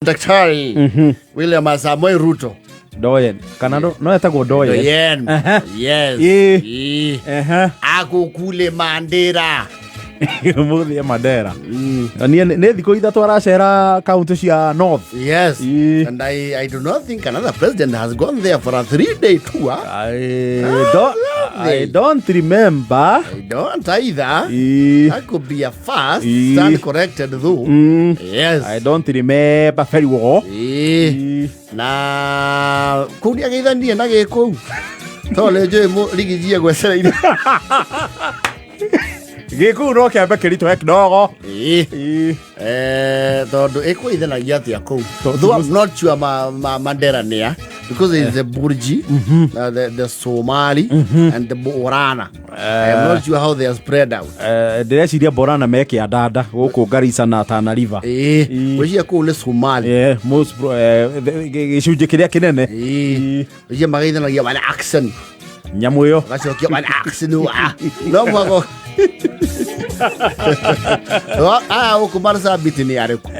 Daktari William Samoei Ruto. Doyen. Kana no etagwo Doyen. Yes. Ako kule Mandera. Muthie Mandera. Ne thiko ithatu aracera county cia North. Yes. And I do not think another president has gone there for a 3-day tour. I don't remember. I don't either. That could be a first. Stand corrected though. Yes. I don't remember very well. Na kunia geithania na giko. Tole je mo ligijia gwecera ina. Giku no kiambe kirito kidogo. Tondu ikuithanagia atia kou. Though I'm not sure Mandera near because it's the Burji, the Somali and the Borana. I'm not sure how they are spread out. Direciria Borana meke adada guku Garissa na Tana River. Wejia kou le Somali. Most gicunji kiria kinene. Wejia magaithanagia wana accent. Nyamu yo. Gacokia wana accent no mwago. Uku Marsabit ni areku.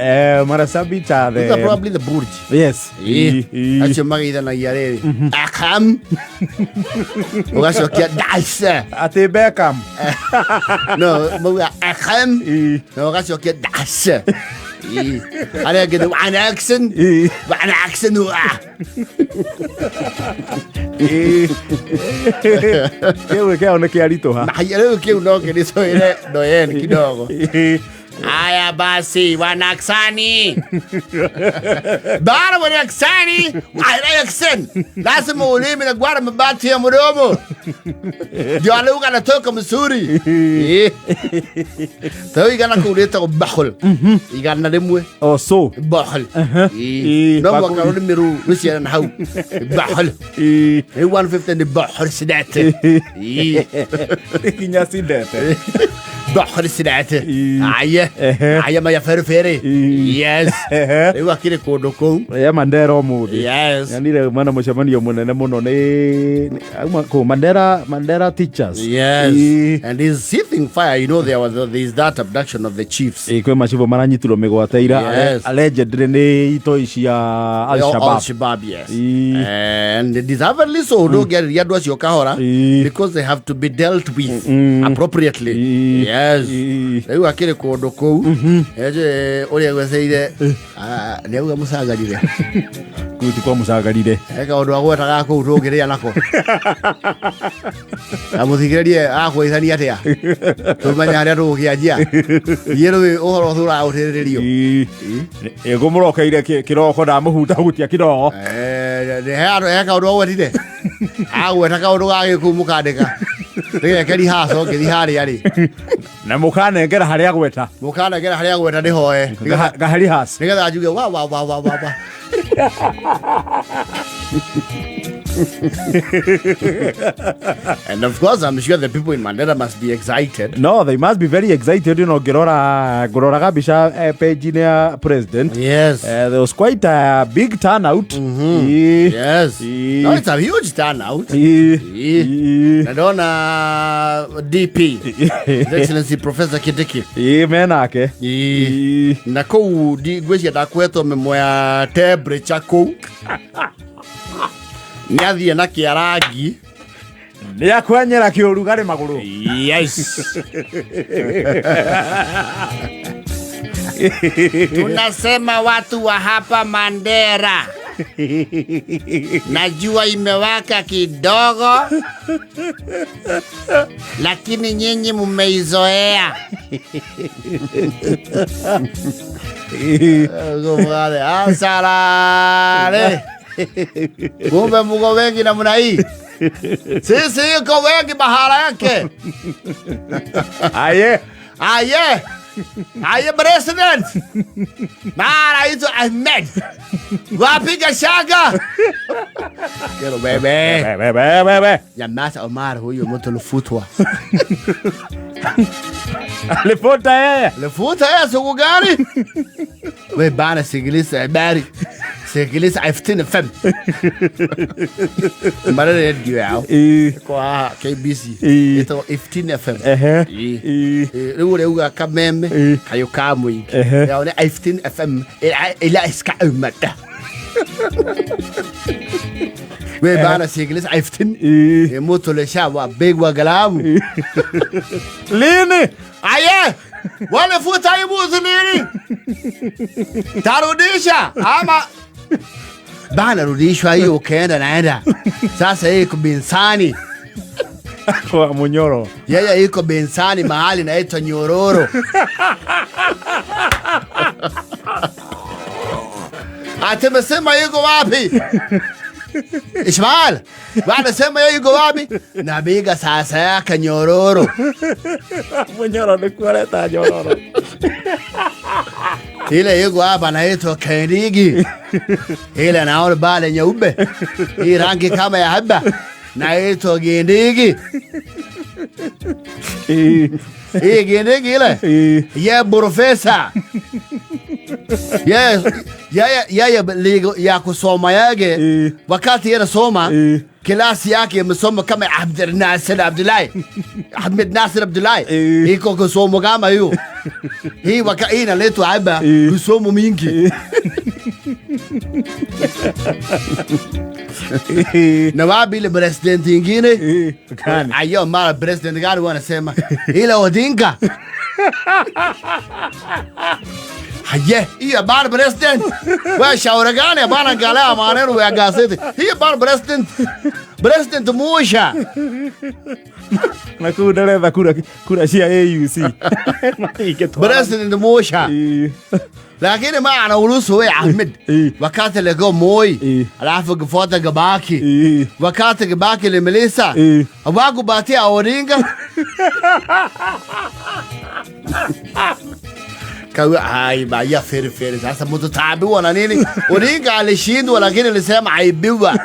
Marsabit are the probably the Burj. Yes. Acho magaithanagia riri. Akam. Ugacokia Daisa. Ate Beckham. No, muga Akam. No, ugacokia Daisa. Ana gede wana accent. Wana accent Kewe kea one kiarito ha. Leo kiu no kiniso ile Doyen kidogo. Aya basi wanaksani. Bara wanaksani. Aya accent. Lazima ulimi na gwara mabati ya mdomo. Ndio aluga natoka mzuri. Tawi igana kuleta bahol. Igana demwe. Oh so. Bahol. No makaroni miru wisiana na hau. Bahol. 150 ni bahol sidate. Kinya sidate. Bahol sidate. Aya ma ya ferfere. Yes. Ewa kile kodoko. Ya Mandera omudi. Yes. Yanire mana mucemanio munene muno ni ko Mandera teachers. Yes. And he's seething fire. You know there is that abduction of the chiefs. Kwe machivo maranyitiro migwateira allegedly ni itoi cia Al-Shabaab, yes. And deservedly so do get riadwa cio kahora because they have to be dealt with appropriately. Yes. Ewa kile kodo kou. Eje oria gweseire ni uga musagarire. Kuti kwa musagarire. Eka odo agweta gako utogeria nako. Amuthigerie akwithania atia. Tumanya haria tugianjia. Yero we ohoro thura uteririo. Ego murokeire kiroko da muhuta gutia kidogo. Eka odo agwetire. Agweta ka odo gagikumuka Rege keri haso ke dihari ari. Na mukane ngera haria gweta. Mukane ngera haria gweta ni hoe. Gahari has. Rege ajuge wa. And of course, I'm sure the people in Mandera must be excited. No, they must be very excited. You know, Gorora Gabisha page president. Yes. There was quite a big turnout. Yes. No, it's a huge turnout. And on DP, His Excellency Professor Kindiki. Menake. Na kou di gweci da kweto memoya tebre chako. Nyathie na kiaragi ni akwenyera kiurugari maguru. Yes. Tunasema watu wa hapa Mandera. Najua imewaka kidogo, lakini nyinyi mmeizoea. Gomale asarare. Kumbe mko wengi namna hii. Sisi yuko wengi bahara yake. Aye president. Mara hizo Ahmed. Wapiga shaga. Kero bebe. Ya Masa Omar huyo mtu lufutwa. Lefuta yeye suku gani? We bana sigilisa habari. sikiliza 15 FM mara radio yao kwa KBC ito 15 FM leo uga kameme kayo kamwe yao ne 15 FM ila iska umata we bana sikiliza 15 moto le shawa begwa galamu lini aye wale futa ibuzi lini tarudisha ama bana rudishwa hiyo ukaenda naenda sasa iko Bensani kwa Munyoro yeye iko Bensani mahali naitwa Nyororo atemesema yuko wapi Ismail bana sema yuko wapi na biga sasa yake Nyororo Munyoro ni kuleta Nyororo ile yuko hapa naitwa Kendigi ile naona bale nyeupe hii rangi kama ya haba naitwa Kendigi hii Kendigi ile ya profesa ya kusoma yake wakati yeye soma klasi yake msoma kama Ahmed Nasir Abdullahi iko kusoma kama hiyo hii wakati inaletwa hapa kusoma mingi na wapi ile president ingine ayo mara president gani wanasema ile Odinga haye hiyo bana president wa shauri gani bana galea maneno ya gazeti hiyo bana president Musha na kuendelea kura cia AUC president Musha lakini ma anaulusu we Ahmed wakati lego Moi alafu kufuata Kibaki wakati Kibaki limelisa hawakubatia Odinga kawa hai baya feri sasa mtu tabiwa na nini Odinga alishindwa lakini alisema aibiwa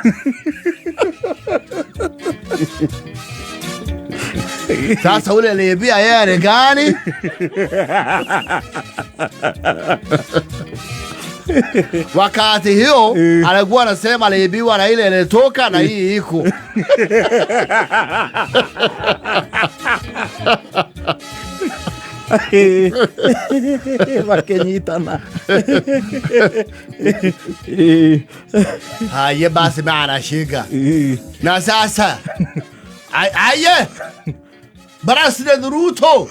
sasa ule aliyebia yeye gani wakati hiyo alikuwa anasema aliibiwa na ile ilitoka na hii iko wakenyitana haye basi maana shika na sasa aye President Ruto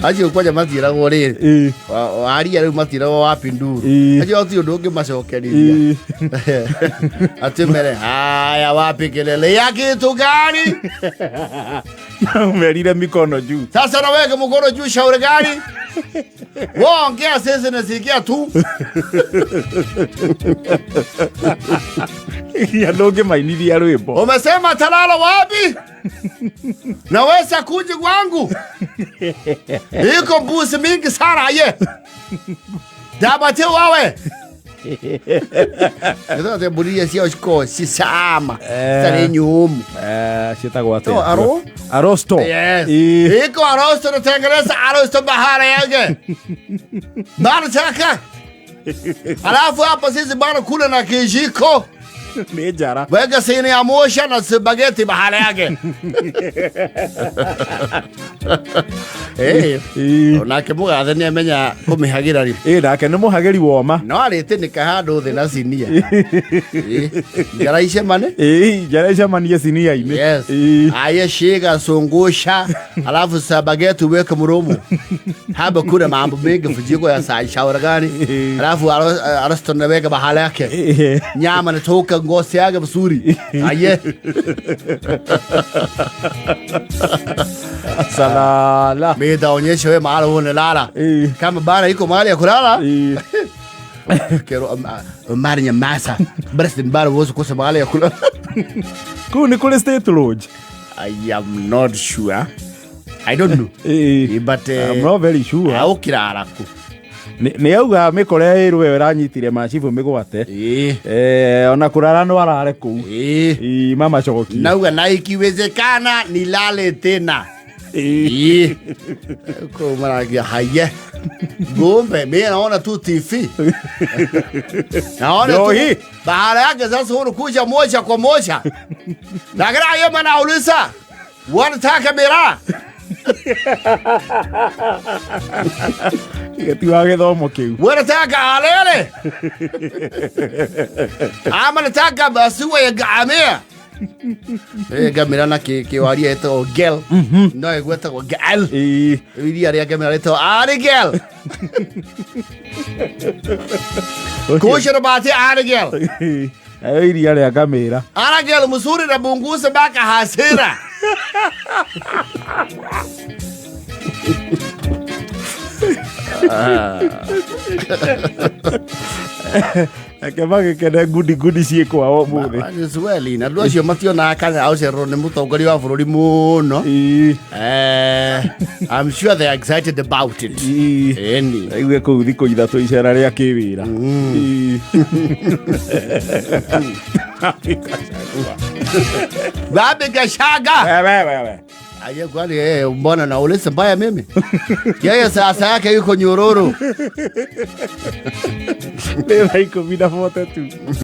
aje kwa matira gore ari ari matira wa pinduru aje oti ndoge macokeria atemere haya wapi kelele yake tu gani umerire mikono juu sasa naweka mkono juu shauri gani wongea sasa nasikia tu ya ndoge mainidi ya rwimbo umesema talala wapi naweza kuja kwangu iko mbuzi mingi sana ye dabate wawe ndio te buria sio shiko si sama tare nyumu sitagwa ate aro arosto yes iko arosto no tengereza arosto bahara yake bana chaka alafu hapa sisi bana kula na kijiko Mejara weka sini ya Musha na spaghetti bahara yake nake mugathani amenya kumihagira ri nake ni muhageri woma no arite ni kahando thi na sinia jaraishe mane jaraishe mane sinia ime yes aye shiga sungusha alafu spaghetti weka muromo haba kuna mambo mengi fujiko ya saa shauri gani alafu arasto na weka bahara yake nyama natoka ngozi yake vizuri aye salala mimi daonyesha wewe mahali unalala kama bana iko mahali ya kulala kero mari ya masa basi mbara wozo kwa mahali ya kulala kuni kule State Lodge I am not sure I don't know but I'm not very sure au kirara ku ni auga mikore irwe ranyitire machifu migwate ona kurara no arare ku mama choki nauga na ikiwezekana nilale tena Kwa mara haya. Ngombe mimi naona tu TV. Naona tu. Baada yake sasa unakuja moja kwa moja. Lakini yeye anauliza wanataka mira. Getiwa githomo kiu. Wanataka alele. Ama nataka basuwa ya gamia. Gamira na kiwaria eto gel. No egweta go gel. Iria ria gamira eto ari gel. Kushira bate ari gel. Iria ria gamira. Ari gel musuri na bungusa baka hasira. Akemage kene gudi ciekwa o muthi. Sweli na ndocio matio na kana au cero ni mutongori wa bururi muno. I'm sure they are excited about it. Eni. Aiwe ku thiko ithatu icera ria kiwira. Babe Gashaga. Wewe. Aye kwani mbona na ulisa mbaya mimi? Yeye sasa yake yuko Nyororo. Leo haiko vida foto tu.